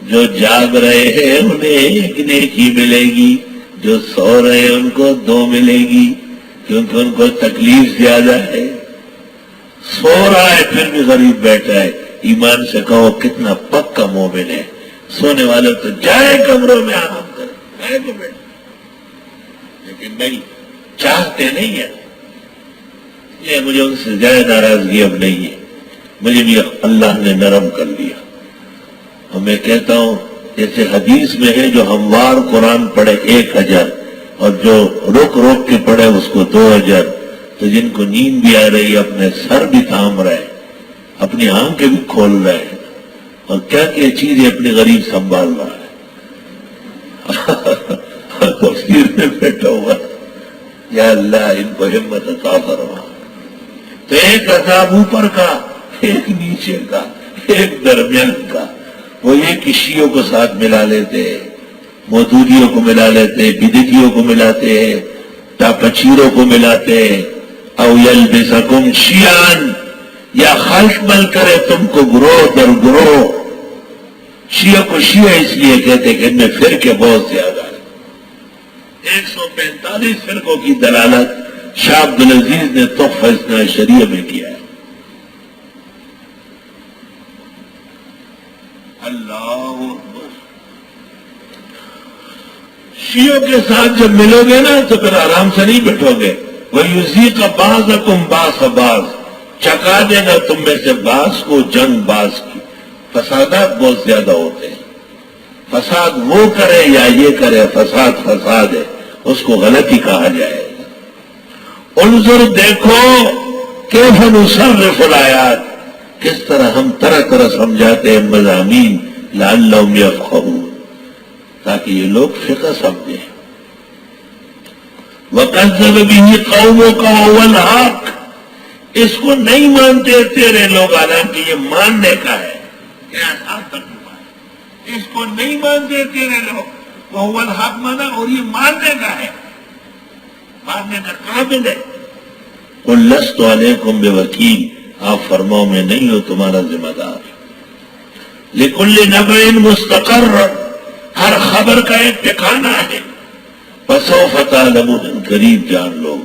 جو جاگ رہے ہیں انہیں ایک نیکی ملے گی، جو سو رہے ہیں ان کو 2 ملے گی، کیونکہ ان کو تکلیف زیادہ ہے۔ سو رہا ہے پھر بھی غریب بیٹھا ہے، ایمان سے کہو کتنا پکا مومن ہے۔ سونے والے تو جائے کمروں میں آرام کرے، میں تو بیٹھا، لیکن نہیں، چاہتے نہیں ہیں۔ یہ مجھے ان سے زیادہ ناراضگی اب نہیں ہے، مجھے بھی اللہ نے نرم کر لیا۔ اور میں کہتا ہوں جیسے حدیث میں ہے جو ہموار قرآن پڑھے 1 اجر، اور جو روک روک کے پڑھے اس کو 2 اجر۔ تو جن کو نیند بھی آ رہی ہے اپنے سر بھی تھام رہے، اپنی آنکھیں بھی کھول رہے ہیں، اور کیا کیا چیزیں اپنے غریب سنبھال رہا ہے۔ تفسیر میں بیٹھا ہوا، یا اللہ ان کو ہمت عطا فرما۔ تو ایک عذاب اوپر کا، ایک نیچے کا، ایک درمیان کا۔ وہ یہ کہ شیعوں کو ساتھ ملا لیتے، مودودیوں کو ملا لیتے، بدعتیوں کو ملاتے، تاپچیروں کو ملاتے، او یلبسکم شیعان، یا خلق مل کرے تم کو گروہ در گروہ۔ شیعہ کو شیعہ اس لیے کہتے کہ ان میں فرقے بہت زیادہ ہیں۔ 145 فرقوں کی دلالت شاہ عبدالعزیز نے تحفہ اثنا عشریہ میں کیا ہے۔ اللہ اکبر۔ شیعوں کے ساتھ جب ملو گے نا تو پھر آرام سے نہیں بیٹھو گے۔ وَيُذِيقَ بَعْضَكُمْ بَعْضَ بَعْض، چکا دے گا تم میں سے بعض کو جنگ بعض کی۔ فسادات بہت زیادہ ہوتے ہیں، فساد وہ کرے یا یہ کرے، فساد فساد ہے، اس کو غلطی کہا جائے گا۔ انظر دیکھو کیف نصرف الآیات، کس طرح ہم طرح طرح سمجھاتے ہیں مضامین، لعلہم یفقہون، تاکہ یہ لوگ فقہ سمجھیں۔ وَقَذَّبَ بِهِ قَوْمُكَ وَهُوَ الْحَقُّ، اس کو نہیں مانتے تیرے لوگ، حالانکہ یہ ماننے کا ہے، کیا ساتھ تک ہے، اس کو نہیں مانتے تیرے لوگ، وَهُوَ الْحَقُّ مانا، اور یہ ماننے کا ہے، ماننے کا قابل ہے۔ قُلْ لَسْتُ عَلَيْكُمْ بِوَكِيلٍ، آپ فرماؤ میں نہیں ہوں تمہارا ذمہ دار۔ لِكُلِّ نَبَإٍ مُسْتَقَرٌّ، ہر خبر کا ایک ٹھکانہ ہے۔ فَسَوْفَ تَعْلَمُونَ، قریب جان لو۔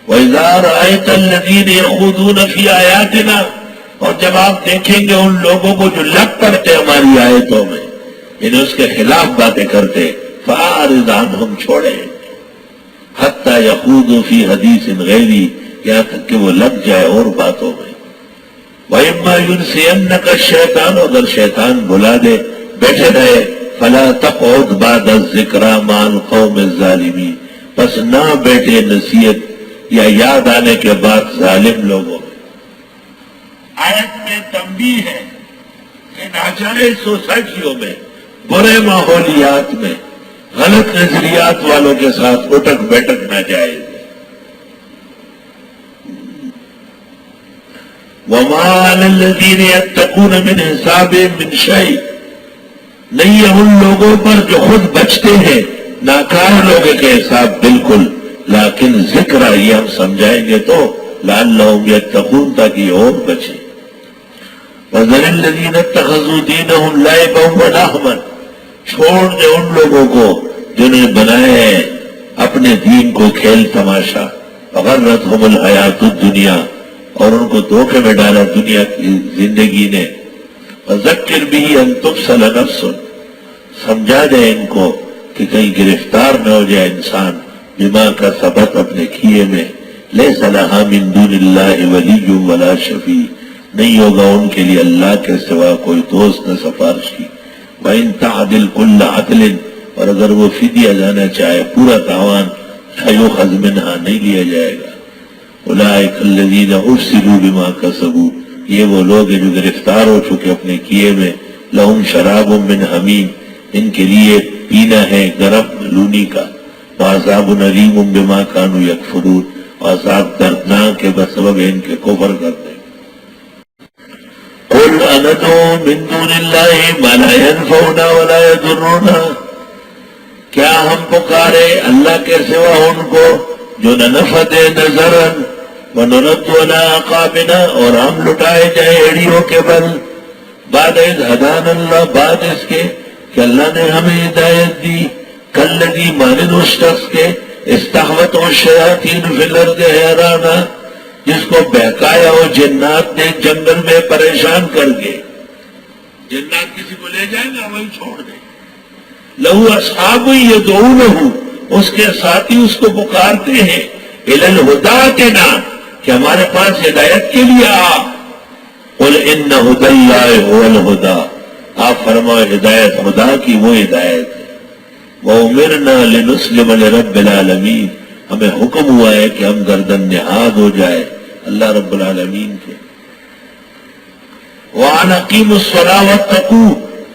وَإِذَا رَأَيْتَ الَّذِينَ يَخُوضُونَ فِي آيَاتِنَا، اور جب آپ دیکھیں گے ان لوگوں کو جو لگ پڑتے ہماری آیتوں میں، یعنی اس کے خلاف باتیں کرتے، فَأَعْرِضْ عَنْهُمْ، چھوڑیں، حَتَّى يَخُوضُوا فِي حَدِيثٍ غَيْرِهِ، یہاں تک کہ وہ لگ جائے اور باتوں میں۔ وَإِمَّا يُنْسِيَنَّكَ الشَّيْطَانُ، اگر شیطان بھلا دے، بیٹھے رہے، فَلَا تَقْعُدْ بَعْدَ الذِّكْرَىٰ مَعَ الْقَوْمِ الظَّالِمِينَ، پس نہ بیٹھے نصیحت یا یاد آنے کے بعد ظالم لوگوں میں۔ آیت میں تنبیہ ہے کہ ناجائز سوسائٹیوں میں، برے ماحولیات میں، غلط نظریات والوں کے ساتھ اٹک بیٹھک ناجائز ہے۔ وَمَا عَلَى الَّذِينَ يَتَّقُونَ مِنْ حِسَابِهِم مِّن شَيْءٍ، نہیں ہے ان لوگوں پر جو خود بچتے ہیں ناکار لوگوں کے حساب بالکل، لیکن ذکر یہ ہم سمجھائیں گے تو لعلہم یتقون، تاکہ یہ اور بچے۔ وَذَرِ الَّذِينَ اتَّخَذُوا دِينَهُمْ لَعِبًا وَلَهْوًا، چھوڑ دے ان لوگوں کو جنہوں نے بنائے ہیں اپنے دین کو کھیل تماشا، وغرتہم الحیات الدنیا، اور ان کو دھوکے میں ڈالا دنیا کی زندگی نے۔ وَذَكِّرْ بِهِ أَن تُبْسَلَ نَفْسٌ، سمجھا دے ان کو کہ کہیں گرفتار نہ ہو جائے انسان بما کا سبق اپنے کیے میں۔ لَيْسَ لَهَا مِن دُونِ اللَّهِ وَلِيٌّ وَلَا شَفِيعٌ، نہیں ہوگا ان کے لیے اللہ کے سوا کوئی دوست نہ سفارش کی۔ وَإِن تَعْدِلْ كُلَّ عَدْلٍ، اور اگر وہ فدیہ جانا چاہے پورا تاوان، فَيُؤْخَذْ مِنْهَا، نہیں لیا جائے گا۔ أُولَٰئِكَ الَّذِينَ أُبْسِلُوا بِمَا كَسَبُوا، یہ وہ لوگ ہیں جو گرفتار ہو چکے اپنے کیے میں۔ لَهُمْ شَرَابٌ مِّنْ حَمِيمٍ، ان کے لیے پینا ہے گرم لونی کا۔ وَعَذَابٌ أَلِيمٌ بِمَا كَانُوا يَكْفُرُونَ، عذاب دردناک کے بسبب ان کے کفر کرتے۔ قُلْ أَنَدْعُو مِن دُونِ اللَّهِ مَا لَا يَنفَعُنَا وَلَا يَضُرُّنَا، کیا ہم پکارے اللہ کے سوا ان کو جو نہ نفع دے نہ ضرر، وَنُرَدُّ عَلَىٰ أَعْقَابِنَا، اور ہم لٹائے جائیں ایڑیوں کے بل، بعد اذ ہدان اللہ، بعد اس کے کہ اللہ نے ہمیں ہدایت دی، کالذی مانند اس شخص کے استحوت الشیاطین فی الارض حیرانا، جس کو بہکایا ہو جنات نے جنگل میں پریشان کر کے. جنات کسی کو لے جائیں گے وہی چھوڑ دیں. لہو اصحاب یدعونہ، اس کے ساتھی اس کو پکارتے ہیں الی الہدی اتنا، کہ ہمارے پاس ہدایت کے لیے آ. قل ان ہدی اللہ هو الہدی، آپ فرماؤ ہدایت خدا کی وہ ہدایت ہے. وَأُمِرْنَا لِنُسْلِمَ لِرَبِّ الْعَالَمِينَ، ہمیں حکم ہوا ہے کہ ہم گردن نہاد ہو جائے اللہ رب العالمین کے. وَأَنْ أَقِيمُوا الصَّلَاةَ وَاتَّقُوهُ،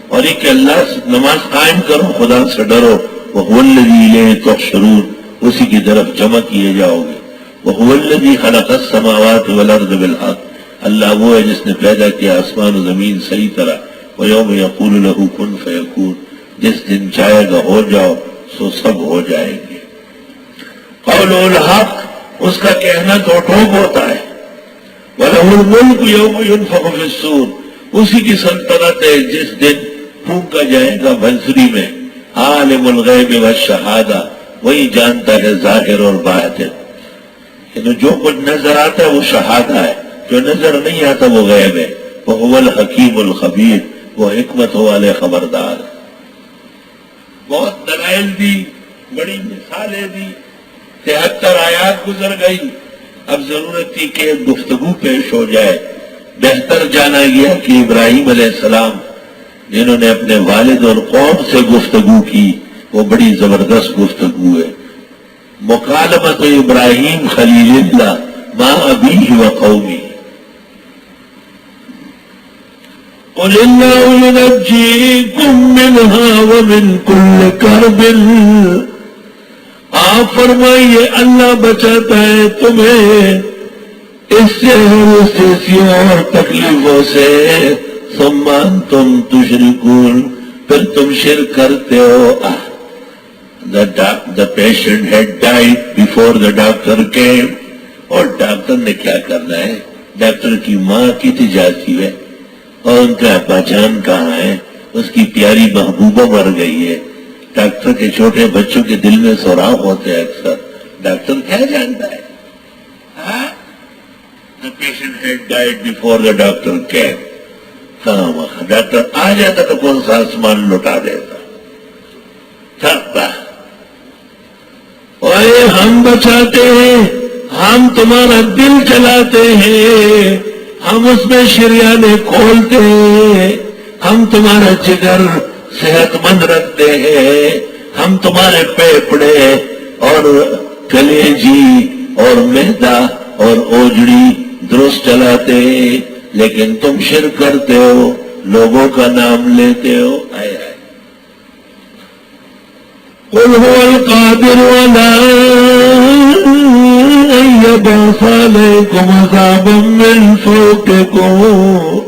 اور یہ کہ اللہ سے نماز قائم کرو، خدا سے ڈرو. وَهُوَ الَّذِي إِلَيْهِ تُحْشَرُونَ، اسی کی طرف جمع کیے جاؤ گے. وَهُوَ الَّذِي خَلَقَ السَّمَاوَاتِ وَالْأَرْضَ بِالْحَقِّ، اللہ وہ ہے جس نے پیدا کیا آسمان و زمین صحیح طرح. وَيَوْمَ يَقُولُ لَهُ كُن فَيَكُونُ، جس دن چاہے گا ہو جاؤ سو سب ہو جائیں گے. قول الحق، اس کا کہنا تو ٹھوک ہوتا ہے. وَلَهُ الْمُلْكُ يَوْمَ يُنفَخُ فِي الصُّورِ، اسی کی سلطنت ہے جس دن پھونکا جائے گا بنسری میں. عالم الغیب والشہادہ، وہی جانتا ہے ظاہر اور باطن. یعنی جو کچھ نظر آتا ہے وہ شہادہ ہے، جو نظر نہیں آتا وہ غیب ہے. وَهُوَ الْحَكِيمُ الْخَبِيرُ، وہ حکمتوں والے خبردار. بہت دلائل دی، بڑی مثالیں دی، 73 آیات گزر گئی. اب ضرورت تھی کہ گفتگو پیش ہو جائے. بہتر جانا گیا کہ ابراہیم علیہ السلام جنہوں نے اپنے والد اور قوم سے گفتگو کی، وہ بڑی زبردست گفتگو ہے. مکالمت ابراہیم خلیل اللہ مع ابیہ و قومی. قل اللہ ینجیکم منہا ومن کل کرب، آپ فرمائیے اللہ بچاتا ہے تمہیں اس سے اور تکلیفوں سے. ثم انتم تشرکون، پھر تم شرک کرتے ہو. The patient had died before the doctor came، اور ڈاکٹر نے کیا کرنا ہے؟ ڈاکٹر کی ماں کی تجاتی ہے اور ان کا ابا جان کہاں ہے؟ اس کی پیاری محبوبہ مر گئی ہے. ڈاکٹر کے چھوٹے بچوں کے دل میں سوراخ ہوتے ہیں اکثر. ڈاکٹر کیا جانتا ہے؟ The patient had died before the doctor came. Doctor آ جاتا تو کون سا آسمان لٹا دیتا. اوے ہم بچاتے ہیں، ہم تمہارا دل چلاتے ہیں، ہم اس میں شریانے کھولتے ہیں، ہم تمہارا جگر صحت مند رکھتے ہیں، ہم تمہارے پھیپھڑے اور کلیجی اور معدہ اور اوجڑی درست چلاتے ہیں. لیکن تم شرک کرتے ہو، لوگوں کا نام لیتے ہو. آئے آئے. قل هو القادر على أن يبعث عليكم عذابا من فوقكم